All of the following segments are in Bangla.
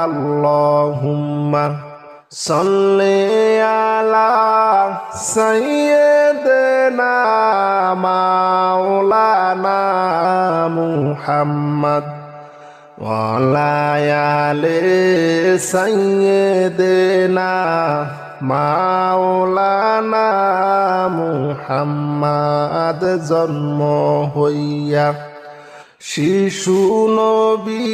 আল্লাহুম্মা সাল্লি আলা সাইয়্যিদিনা মাওলানা মুহাম্মদ ওয়া আলা আলি সাইয়্যিদিনা মাওলানা মুহাম্মদ। জন্ম হইয়া শিশু নবী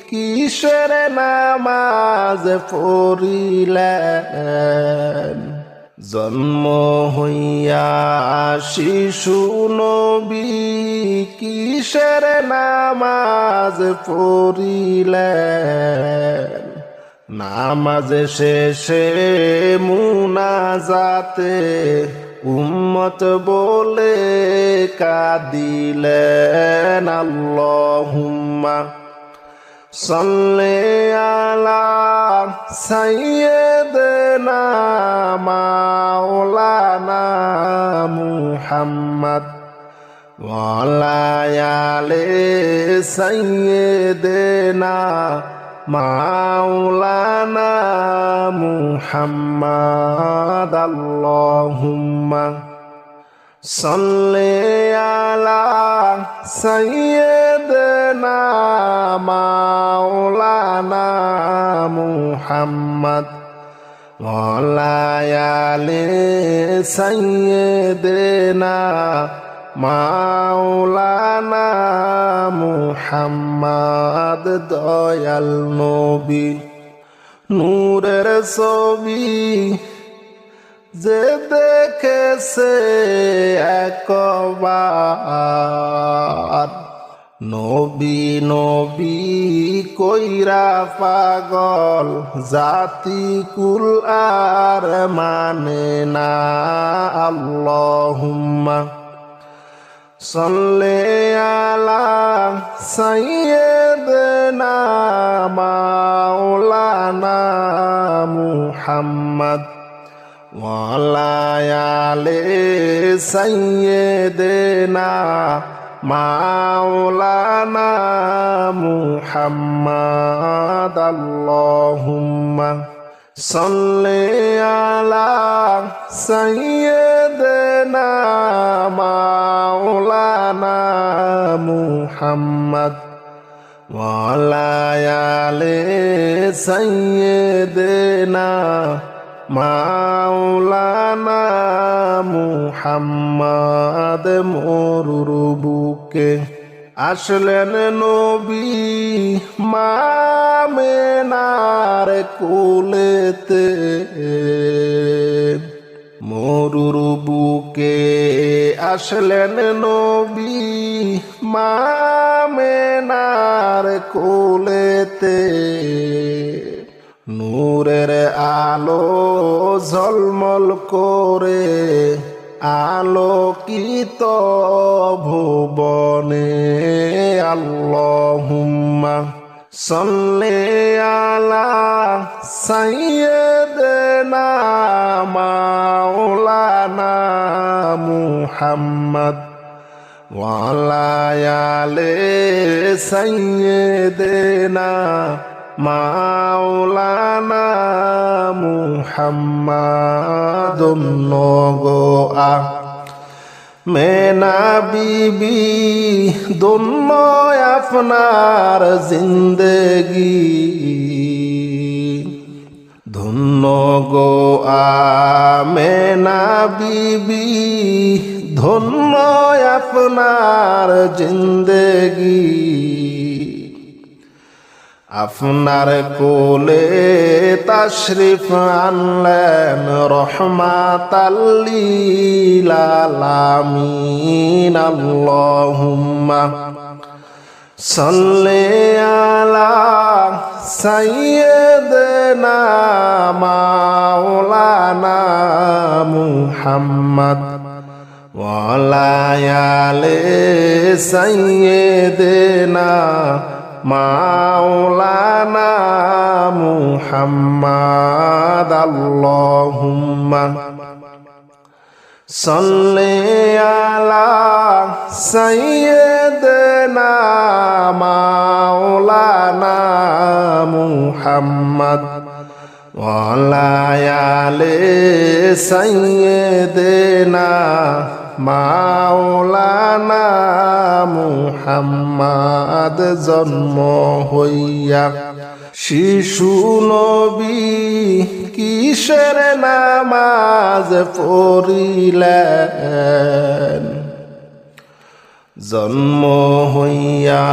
কিসের নামাজ পড়িলেন? জন্ম হইয়া শিশু নবী কিসের নামাজ পড়িলেন? নামাজ শেষে মুনাজাতে উম্মত বলে কাঁদিলেন। আল্লাহুম্মা সাল্লি আলা সাইয়্যিদিনা মাওলানা মুহাম্মদ ওয়া আলা আলি সাইয়্যিদিনা মাওলানা মুহাম্মদ। আল্লাহুম্মা সাল্লি আলা সাইয়্যিদিনা মাওলানা মুহাম্মদ ওয়া আলা আলি সাইয়্যিদিনা মাওলানা মুহাম্মদ। দয়াল নবী নূরের ছবি যে দেখেছে একবার, নবী নবী কইরা পাগল জাতি কুল আর মানে না। আল্লাহুম্মা সাল্লি আলা সাইয়্যিদিনা মাওলানা মুহাম্মদ ওয়া আলা আলি সাইয়্যিদিনা মাওলানা মুহাম্মদ। আল্লাহুম্মা সাল্লি আলা সাইয়্যিদিনা মাওলানা মুহাম্মদ ওয়া আলা আলি সাইয়্যিদিনা মাওলানা মুহাম্মদ। মরুর বুকে আসলেন নবী মা আমেনার কোলেতে, মরুর বুকে আসলেন নবী মা আমেনার কোলেতে। নূরের আলো ঝলমল করে আলোকিত ভুবনে। আল্লাহুম্মা সাল্লি আলা সাইয়্যিদিনা মাওলানা মুহাম্মদ ওয়া আলা আলি সাইয়্যিদিনা মাওলানা মুহাম্মদ। নগোয়া মেনা বিবি দোন্ন আপনার জিন্দেগি, ধন্য গো আমেনা বিবি ধন্য আপনার জিন্দেগি। আপনার কোলে তাশরিফ আনলেন রহমাতাল লিল আলামিন। আল্লাহুম্মা সাল্লি আলা সাইয়্যিদিনা মাওলানা মুহাম্মদ ওয়া আলা আলি সাইয়্যিদিনা মাওলানা মুহাম্মদ। আল্লাহুম্মা সাল্লি আলা সাইয়্যিদানা মাওলানা মুহাম্মদ ওয়া আলা আলি সাইয়্যিদিনা মাওলানা মুহাম্মদ জন্ম হইয়া শিশু নবী কিসের নামাজ পড়িলেন জন্ম হইয়া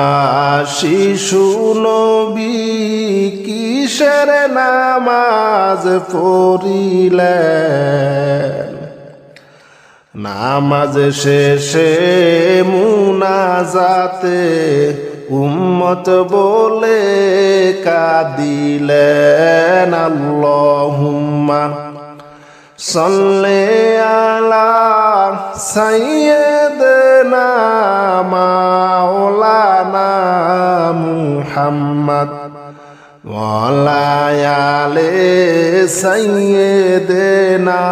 শিশু নবী কিসের নামাজ পড়িলেন নামাজ শেষে মুনাজাতে উম্মত বলে কাঁদিলেন আল্লাহুম্মা সাল্লি আলা সাইয়্যিদিনা মাওলানা মুহাম্মদ ওয়া আলা আলি সাইয়্যিদিনা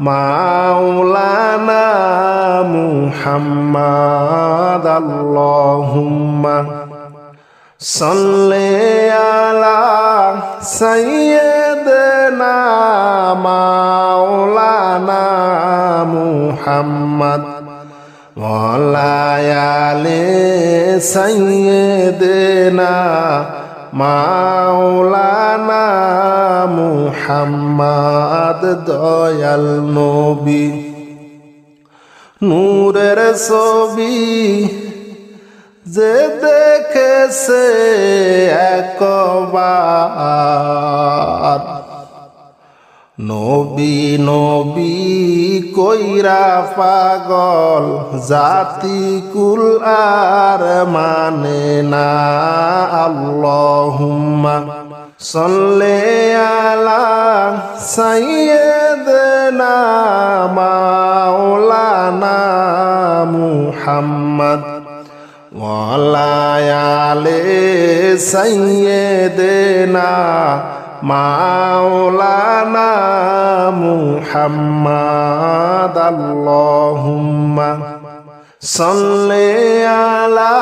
মাওলানা মুহাম্মদ আল্লাহুম্মা সাল্লি আলা সাইয়্যিদিনা মাওলানা মুহাম্মদ ওয়া আলা আলি সাইয়্যিদিনা মাওলানা মুহাম্মদ দয়াল নবী নূরের ছবি যে দেখেছে একবার নবী নবী কইরা পাগল জাতি কুল আর মানে না আল্লাহুম্মা সাল্লি আলা সাইয়্যিদিনা মাওলানা মুহাম্মদ ওয়া আলা আলি সাইয়্যিদিনা মাওলানা মুহাম্মদ আল্লাহুম্মা সাল্লি আলা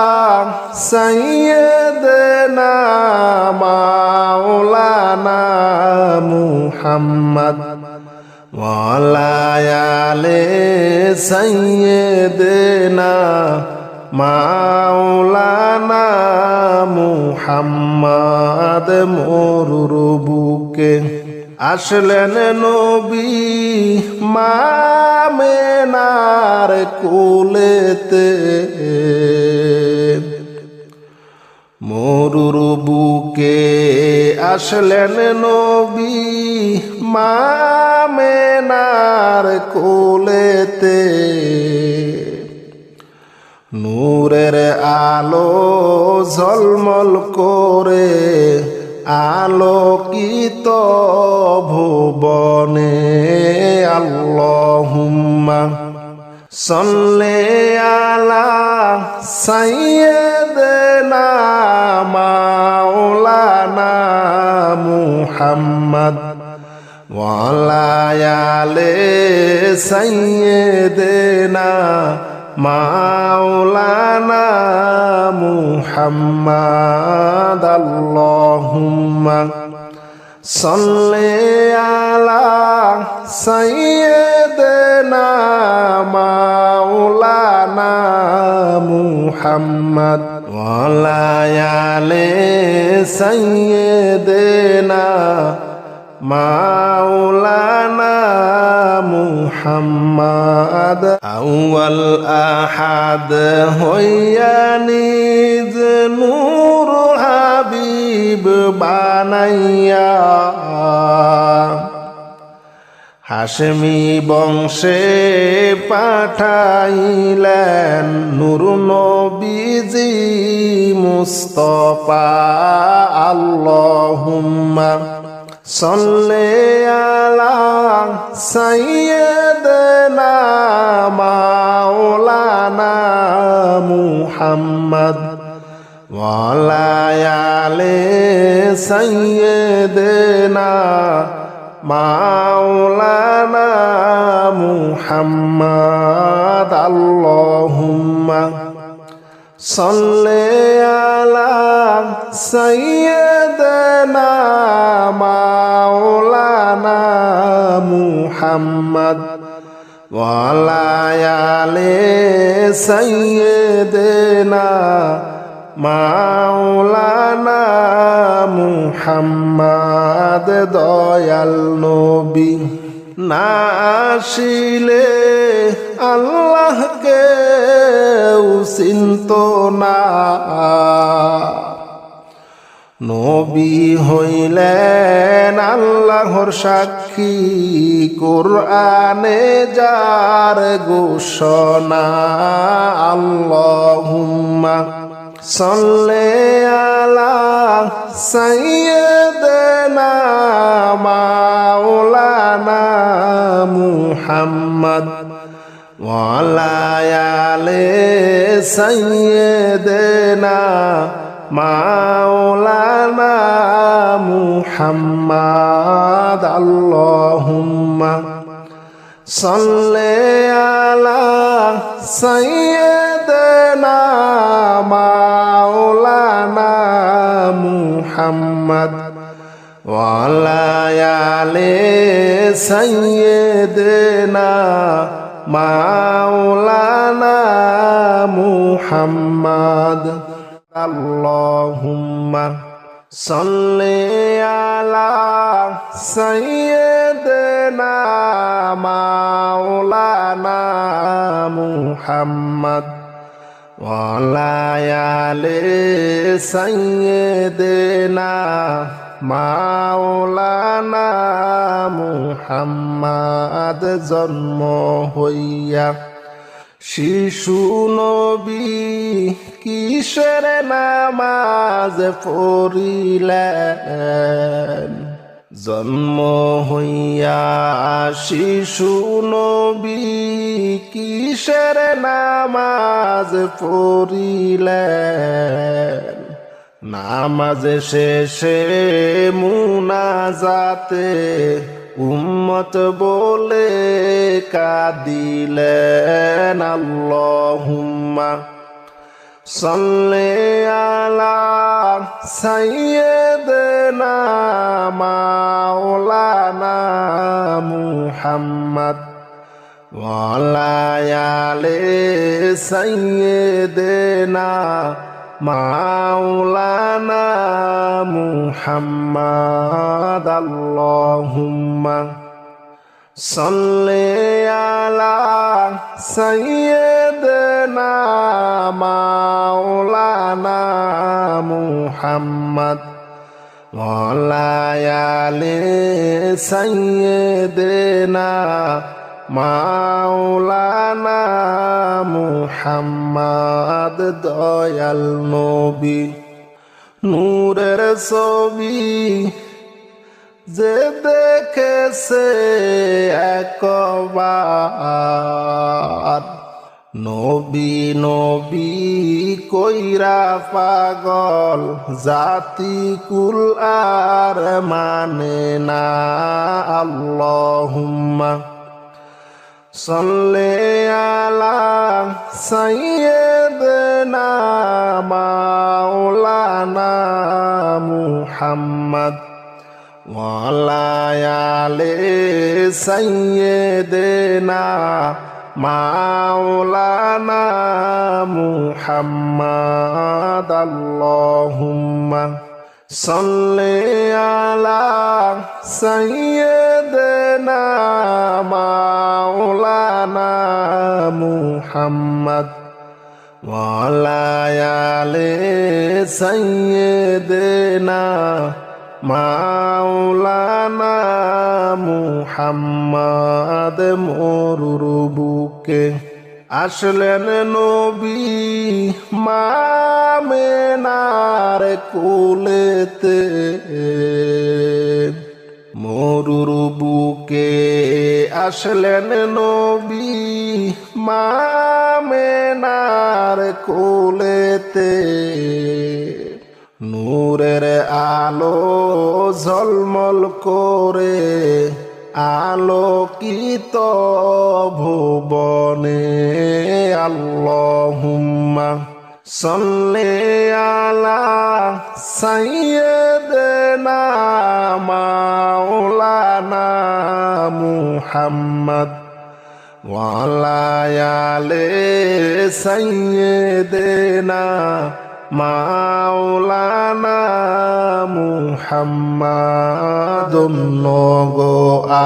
সাইয়্যিদিনা মাওলানা মুহাম্মদ ওয়া আলা আলি সাইয়্যিদিনা মাওলানা মুহাম্মদ মরুর বুকে আসলেন নবী মা আমেনার কোলেতে মরুর বুকে আসলেন নবী মা আমেনার কোলেতে নূরের আলো ঝলমল করে আলোকিত ভুবনে আল্লাহুম্মা সাল্লি আলা সাইয়্যিদিনা মাওলানা মুহাম্মদ ওয়া আলা আলি সাইয়্যিদিনা মাওলানা মুহাম্মদ আল্লাহুম্মা সাল্লি আলা সাইয়্যিদিনা মাওলানা মুহাম্মদ ওয়া আলা আলি সাইয়্যিদিনা মাওলানা মুহাম্মদ আউয়াল আহাদ হইয়া নিজ নূর হাবিব বানাইয়া হাশমি বংশে পাঠাইলেন নূর নবীজি মুস্তাফা আল্লাহুম্মা সাল্লি আলা সাইয়্যিদিনা মাওলানা মুহাম্মদ ওয়া আলা আলি সাইয়্যিদিনা মাওলানা মুহাম্মদ আল্লাহুম্মা সাল্লি আলা সাইয়্যিদিনা মাওলানা মুহাম্মদ ওয়া আলা আলি সাইয়্যিদিনা মাওলানা মুহাম্মদ দয়াল নবী না আসিলে আল্লাহকে চিনত না নবী হইলেন আল্লাহর সাক্ষী কুরআনে যার ঘোষণা আল্লাহুম্মা সাল্লি আলা সাইয়্যিদিনা মাওলানা মুহাম্মদ ওয়া আলা আলি সাইয়্যিদিনা মাওলানা মুহাম্মদ আল্লাহুম্মা সাল্লি আলা সাইয়্যিদিনা মাওলানা মুহাম্মদ ওয়া আলা আলি সাইয়্যিদিনা মাওলানা মুহাম্মদ আল্লাহুম্মা সাল্লি আলা সাইয়্যিদিনা মাওলানা মুহাম্মদ ওয়া আলা আলি সাইয়্যিদিনা মাওলানা মুহাম্মদ জন্ম হইয়া শিশু নবী কিসের নামাজ পড়িলেন জন্ম হইয়া শিশু নবী কিসের নামাজ পড়িলেন নামাজ শেষে মুনাজাতে উম্মত বলে কাঁদিলেন আল্লাহুম্মা সাল্লি আলা সাইয়্যিদিনা মাওলানা মুহাম্মদ ওয়া আলা আলি সাইয়্যিদিনা মাওলানা মুহাম্মদ আল্লাহুম্মা সাল্লি আলা সাইয়্যিদিনা মাওলানা মুহাম্মদ ওয়া আলা আলি সাইয়্যিদিনা মাওলানা মুহাম্মদ দয়াল নবী নূরের ছবি যে দেখেছে একবার নবী নবী কইরা পাগল জাতি কুল আর মানে না আল্লাহুম্মা সাল্লি আলা সাইয়্যিদিনা মাওলানা মুহাম্মদ ওয়া আলা আলি সাইয়্যিদিনা মাওলানা মুহাম্মদ আল্লাহুম্মা সাল্লি আলা সাইয়্যিদিনা মাওলানা মুহাম্মদ ওয়া আলা আলি সাইয়্যিদিনা মাওলানা মুহাম্মদ মরুর বুকে আসলেন নবী মা আমেনার কোলেতে মরুর বুকে আসলেন নবী মা আমেনার কোলেতে নূরের আলো ঝলমল করে আলোকিত ভুবনে আল্লাহুম্মা সাল্লি আলা সাইয়্যিদিনা মাওলানা মুহাম্মদ ওয়া আলা আলি সাইয়্যিদিনা মাওলানা মুহাম্মাদুন নগোয়া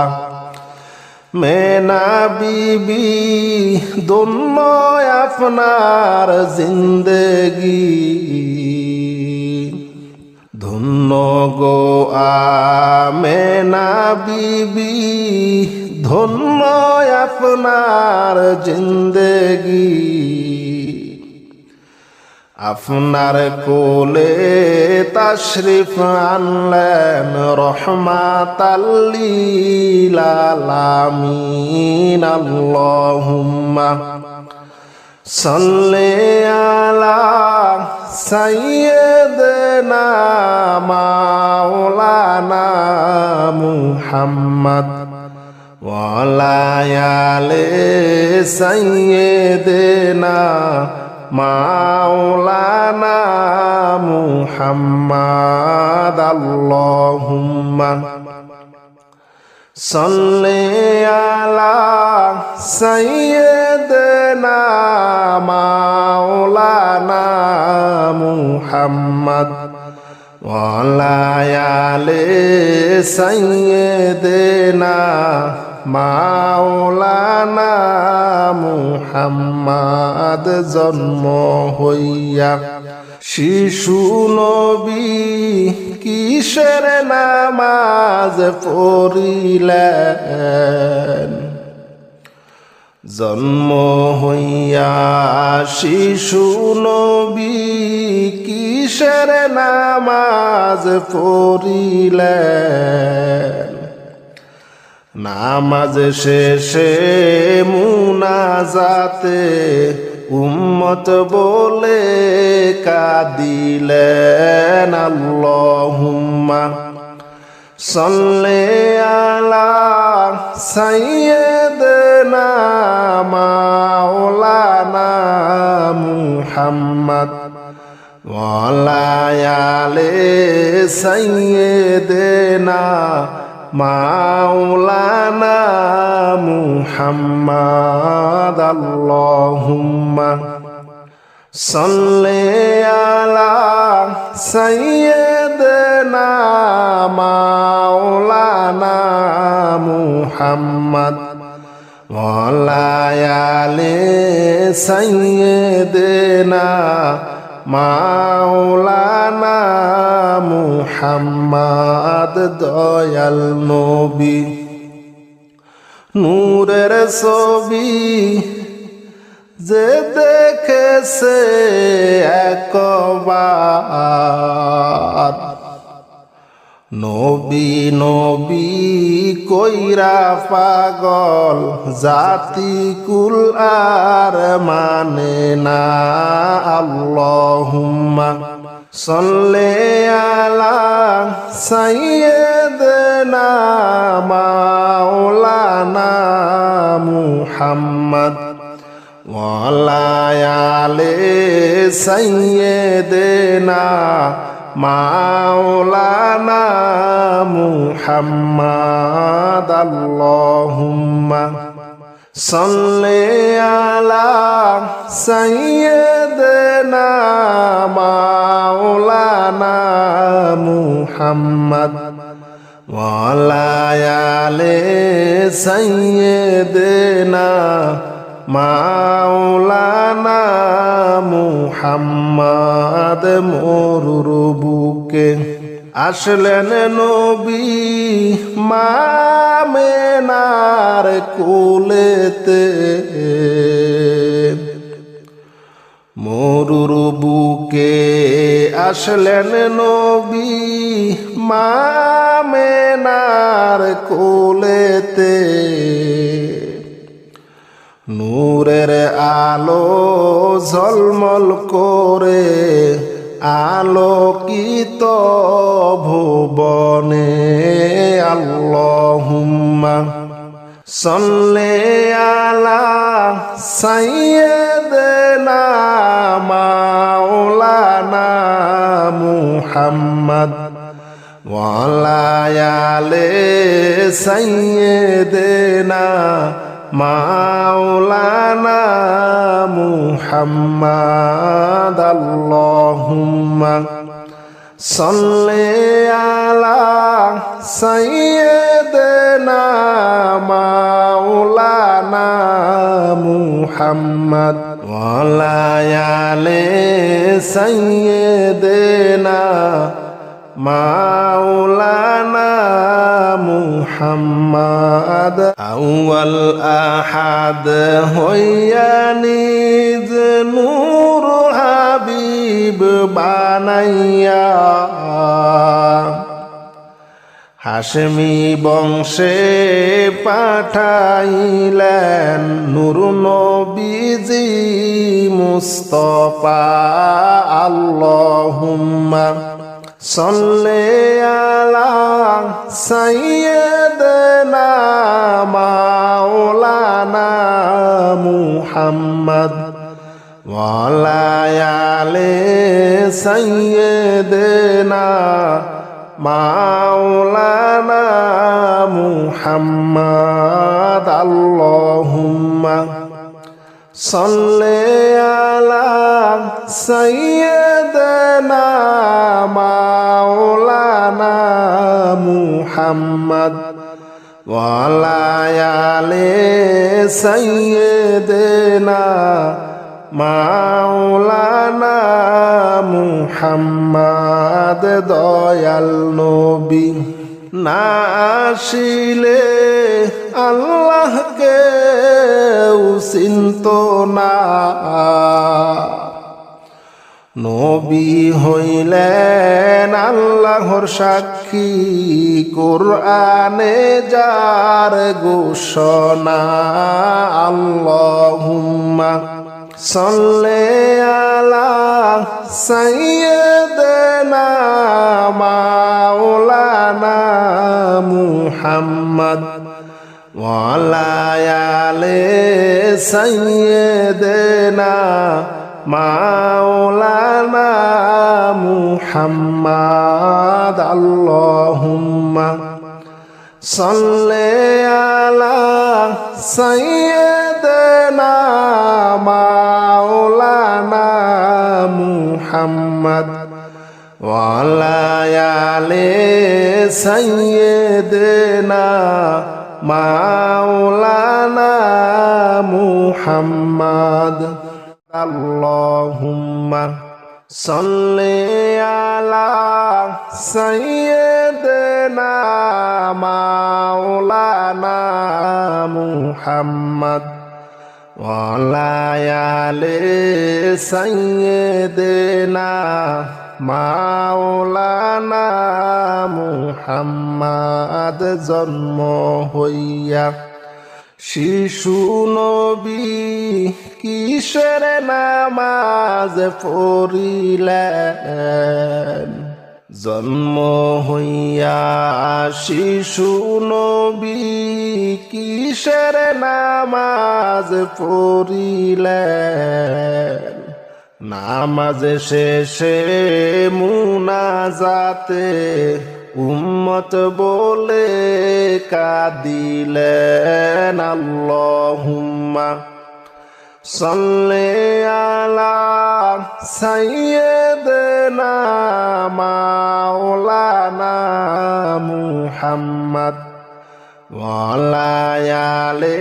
মেনা বিবি দোন্ন আপনার জিন্দগি ধন্য গো মেনা বিবি ধন্য আপনার জিন্দগি আপনার কোলে তাশরিফ আনলেন রহমাতাল লিল আলামিন আল্লাহুম্মা সাল্লি আলা সাইয়্যিদিনা মাওলানা মুহাম্মদ ওয়া আলা আলি সাইয়্যিদিনা মাওলানা মুহাম্মদ আল্লাহুম্মা সাল্লি আলা সাইয়্যিদিনা মাওলানা মুহাম্মদ ওয়া আলা আলি সাইয়্যিদিনা মাওলানা মুহাম্মদ জন্ম হইয়া শিশু নবী কিসের নামাজ পড়িলেন জন্ম হইয়া শিশু নবী কিসের নামাজ পড়িলেন নামাজ শেষে মুনাজাতে উম্মত বলে কাঁদিলেন আল্লাহুম্মা সাল্লি আলা সাইয়্যিদিনা মাওলানা মুহাম্মদ ওয়া আলা আলি সাইয়্যিদিনা মাওলানা মুহাম্মদ আল্লাহুম্মা সাল্লি আলা সাইয়্যিদিনা মাওলানা মুহাম্মদ ওয়া আলা আলি সাইয়্যিদিনা মাওলানা মুহাম্মদ দয়াল নবী নূরের ছবি যে দেখেছে একবার নবী নবী কইরা পাগল জাতি কুল আর মানে না আল্লাহুম্মা সাল্লি আলা সাইয়্যিদিনা মাওলানা মুহাম্মদ ওয়া আলা আলি সাইয়্যিদিনা মাওলানা মুহাম্মদ আল্লাহুম্মা সাল্লি আলা সাইয়্যিদিনা মাওলানা মুহাম্মদ ওয়া আলা আলি সাইয়্যিদিনা মাওলানা মুহাম্মদ মরুর বুকে আসলেন নবী মা আমেনার কোলেতে মরুর বুকে আসলেন নবী মা আমেনার কোলেতে নূরের আলো ঝলমল করে আলোকিত ভুবনে আল্লাহুম্মা সাল্লি আলা সাইয়্যিদিনা মাওলানা মুহাম্মদ ওয়া আলা আলি সাইয়্যিদিনা মাওলানা মুহাম্মদ আল্লাহুম্মা সাল্লি আলা সাইয়্যিদিনা মাওলানা মুহাম্মদ ওয়া আলা আলি সাইয়্যিদিনা মাওলানা মুহাম্মদ আউয়াল আহাদ হইয়া নিজ নূর হাবিব বানাইয়া হাশমি বংশে পাঠাইলেন নূর নবীজি মুস্তাফা আল্লাহুম্মা সাল্লি আলা সাইয়্যিদিনা মাওলানা মুহাম্মদ ওয়া আলা আলি সাইয়্যিদিনা মাওলানা মুহাম্মদ আল্লাহুম্মা সাল্লি আলা সাইয়্যিদিনা মাওলানা মুহাম্মদ ওয়া আলা আলি সাইয়্যিদিনা মাওলানা মুহাম্মদ দয়াল নবী না আসিলে আল্লাহকে চিনত না নবী হইলেন আল্লাহর সাক্ষী কুরআনে যার ঘোষণা আল্লাহুম্মা সাল্লি আলা সাইয়্যিদিনা মাওলানা মুহাম্মদ ওয়া আলা আলি সাইয়্যিদিনা মাওলানা মুহাম্মদ আল্লাহুম্মা সাল্লি আলা সাইয়্যিদিনা মাওলানা মুহাম্মদ ওয়া আলা আলি সাইয়্যিদিনা মাওলানা মুহাম্মদ আল্লাহুম্মা সাল্লি আলা সাইয়্যিদিনা মাওলানা মুহাম্মদ ওয়া আলা আলি সাইয়্যিদিনা মাওলানা মুহাম্মদ জন্ম হইয়া শিশু নবী কিসের নামাজ পড়িলেন জন্ম হইয়া শিশু নবী কিসের নামাজ পড়িলেন নামাজ শেষে মুনাজাতে উম্মত বলে কাঁদিলেন আল্লাহুম্মা সাল্লি আলা সাইয়্যিদিনা মাওলানা মুহাম্মদ ওয়া আলা আলি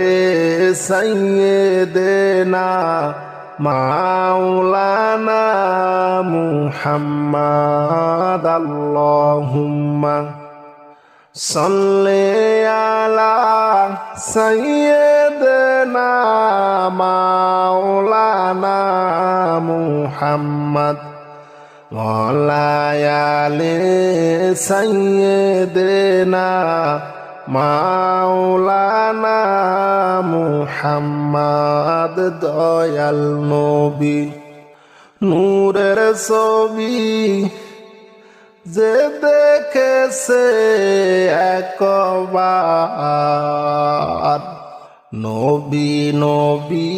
সাইয়্যিদিনা মাওলানা মুহাম্মদ আল্লাহুম্মা সাল্লি আলা সাইয়্যিদিনা মাওলানা মুহাম্মদ ওয়া আলা আলি সাইয়্যিদিনা মাওলানা মুহাম্মদ দয়াল নবী নূরের ছবি যে দেখেছে একবার, নবী নবী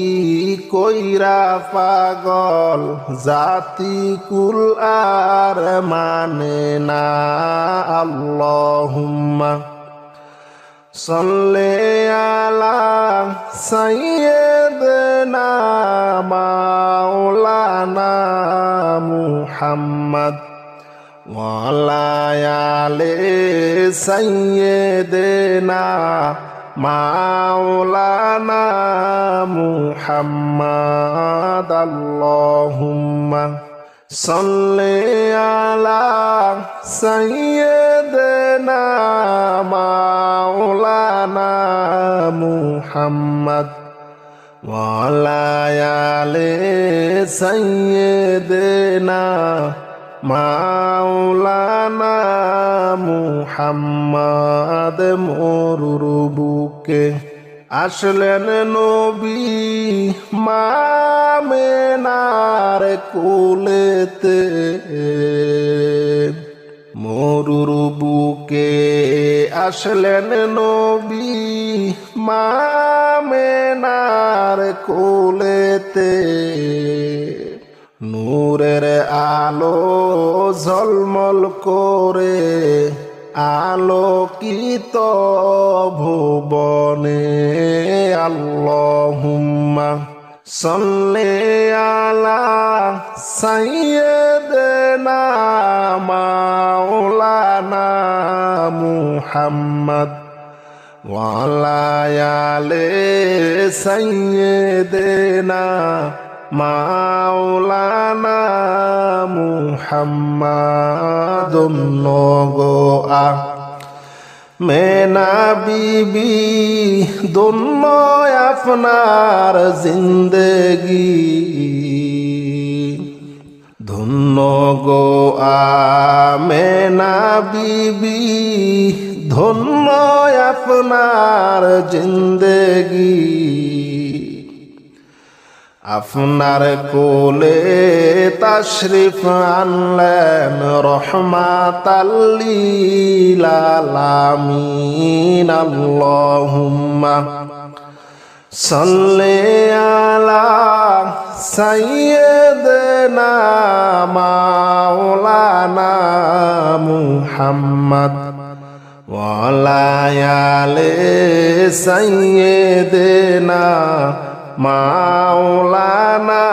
কইরা পাগল জাতি কুল আর মানে না। আল্লাহুম্মা সাল্লি আলা সাইয়্যিদিনা মাওলানা মুহাম্মদ ওয়া আলা আলি সাইয়্যিদিনা মাওলানা মুহাম্মদ। আল্লাহুম্মা সাল্লি আলা সাইয়্যিদিনা মাওলানা মুহাম্মদ ওয়া আলা আলি সাইয়্যিদিনা মাওলানা মুহাম্মদ। মরুর বুকে আসলেন নবী মা আমেনার কোলেতে, মরুর বুকে আসলেন নবী মা আমেনার কোলেতে। নূরের আলো ঝলমল করে আলোকিত ভুবনে। আল্লাহুম্মা সাল্লি আলা সাইয়্যিদিনা মাওলানা মুহাম্মদ ওয়া আলা আলি সাইয়্যিদিনা মাওলানা মুহাম্মদ। নগো মেনা বিবি দোন্ন আপনার জিন্দেগি, ধন্য গো আমেনা বিবি ধন্য আপনার জিন্দেগি। আপনার কোলে তাশরিফ আনলেন রহমাতাল লিল আলামিন। আল্লাহুম্মা সাল্লি আলা সাইয়্যিদিনা মাওলানা মুহাম্মদ ওয়া আলা আলি সাইয়্যিদিনা মাওলানা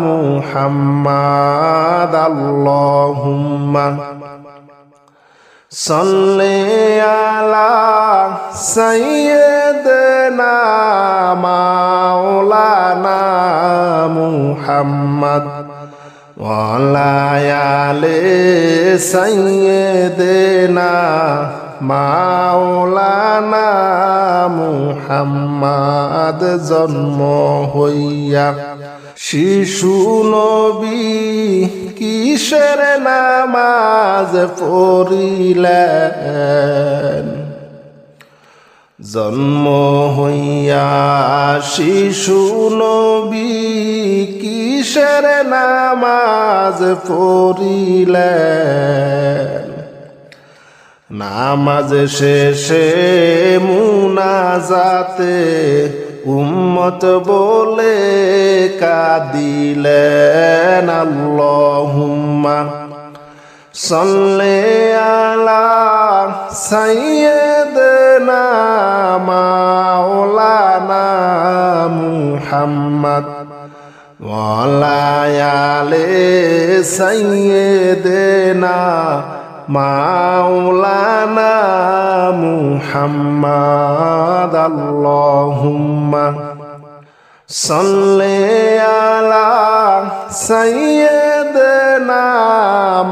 মুহাম্মদ। আল্লাহুম্মা সাল্লি আলা সাইয়্যিদিনা মাওলানা মুহাম্মদ ওয়া আলা আলি সাইয়্যিদিনা মাওলানা মুহাম্মদ। জন্ম হইয়া শিশু নবী কিসের নামাজ পড়িলেন, জন্ম হইয়া শিশু নবী কিসের নামাজ পড়িলেন। নামাজ শেষে মুনাজাতে উম্মত বলে কাঁদিলেন। আল্লাহুম্মা সাল্লি আলা সাইয়্যিদিনা মাওলানা মুহাম্মদ ওয়া আলা আলি সাইয়্যিদিনা মাওলানা মুহাম্মদ। আল্লাহুম্মা সাল্লি আলা সাইয়্যিদিনা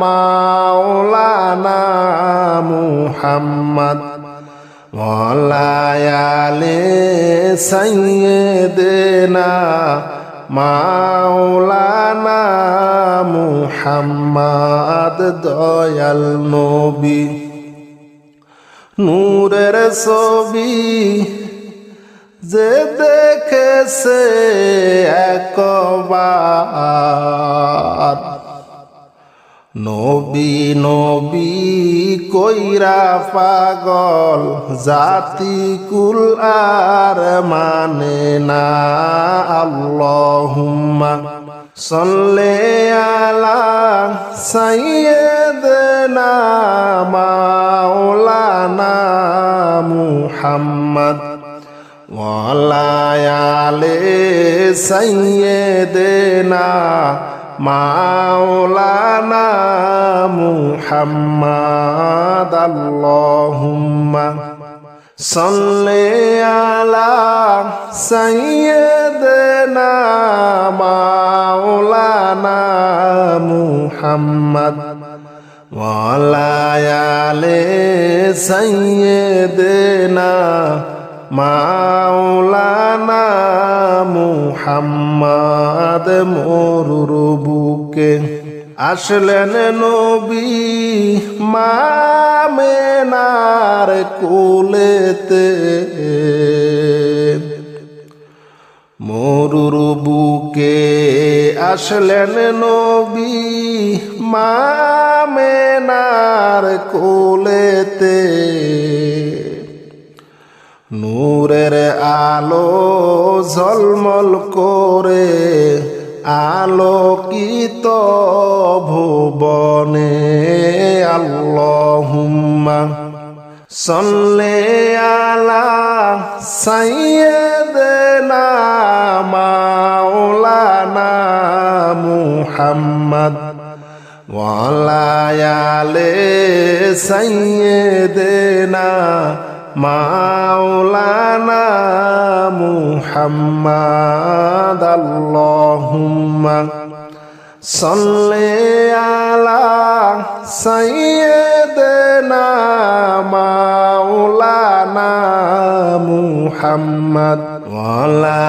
মাওলানা মুহাম্মদ ওয়া আলা আলি সাইয়্যিদিনা মাওলানা মুহাম্মদ। দয়াল নবী নূরের ছবি যে দেখেছে একবার নবী নবী কইরা পাগল জাতি কুল আর মানে না। আল্লাহুম্মা সাল্লি আলা সাইয়্যিদিনা মাওলানা মুহাম্মদ ওয়া আলা আলি সাইয়্যিদিনা মাওলানা মুহাম্মদ। আল্লাহুম্মা সাল্লি আলা সাইয়্যিদিনা মাওলানা মুহাম্মদ ওয়া আলা আলি সাইয়্যিদিনা মাওলানা মুহাম্মদ। মরুর বুকে আসলেন নবী মা আমেনার কোলেতে, মরুর বুকে আসলেন নবী মা আমেনার কোলেতে। নূরের আলো ঝলমল করে আলোকিত ভুবনে। আল্লাহুম্মা সাল্লি আলা সাইয়্যিদিনা মাওলানা মুহাম্মদ ওয়া আলা আলি সাইয়্যিদিনা মাওলানা মুহাম্মদ। আল্লাহুম্মা সাল্লি আলা সাইয়্যিদিনা মাওলানা মুহাম্মদ ওয়া আলা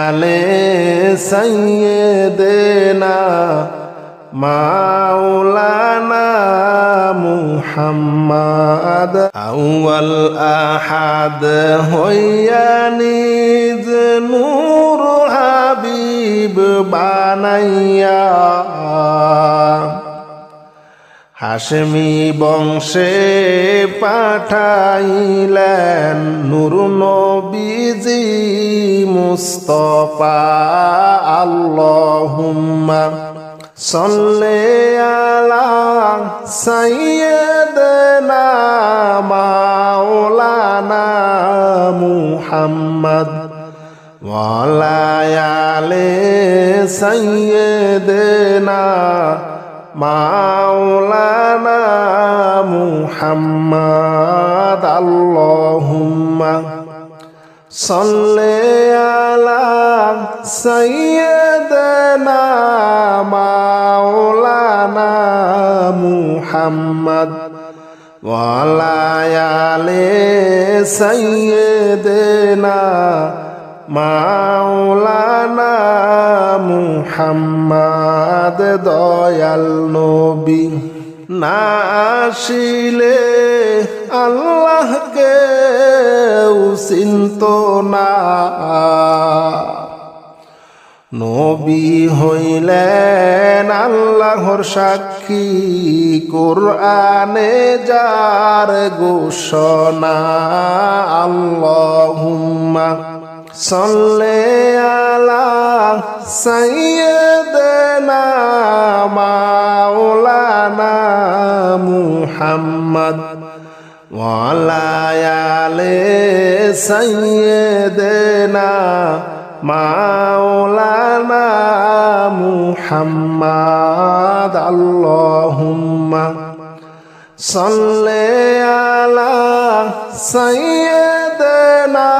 আলি সাইয়্যিদিনা মাওলানা মুহাম্মদ। আউয়াল আহাদ হইয়া নিজ নূর হাবিব বানাইয়া হাশমি বংশে পাঠাইলেন নূর নবীজি মুস্তাফা। আল্লাহুম্মা সাল্লি আলা সাইয়্যিদিনা মাওলানা মুহাম্মদ ওয়া আলা আলি সাইয়্যিদিনা মাওলানা মুহাম্মদ। আল্লাহুম্মা সাল্লি আলা সাইয়্যিদিনা মাওলানা মুহাম্মদ ওয়া আলা আলি সাইয়্যিদিনা মাওলানা মুহাম্মদ। দয়াল নবী না আসিলে আল্লাহকে চিনত না। নবী হইলেন আল্লাহর সাক্ষী কোরআনে যার ঘোষণা। আল্লাহুম্মা সাল্লি আলা সাইয়্যিদিনা মাওলানা মুহাম্মদ ওয়া আলা আলি সাইয়্যিদিনা মাওলানা মুহাম্মদ। আল্লাহুম্মা সাল্লি আলা সাইয়্যিদিনা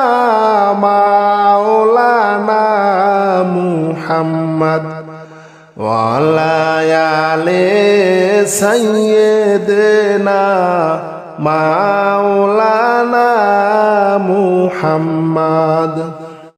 মাওলানা মুহাম্মদ ওয়া আলা আলি সাইয়্যিদিনা মাওলানা মুহাম্মদ।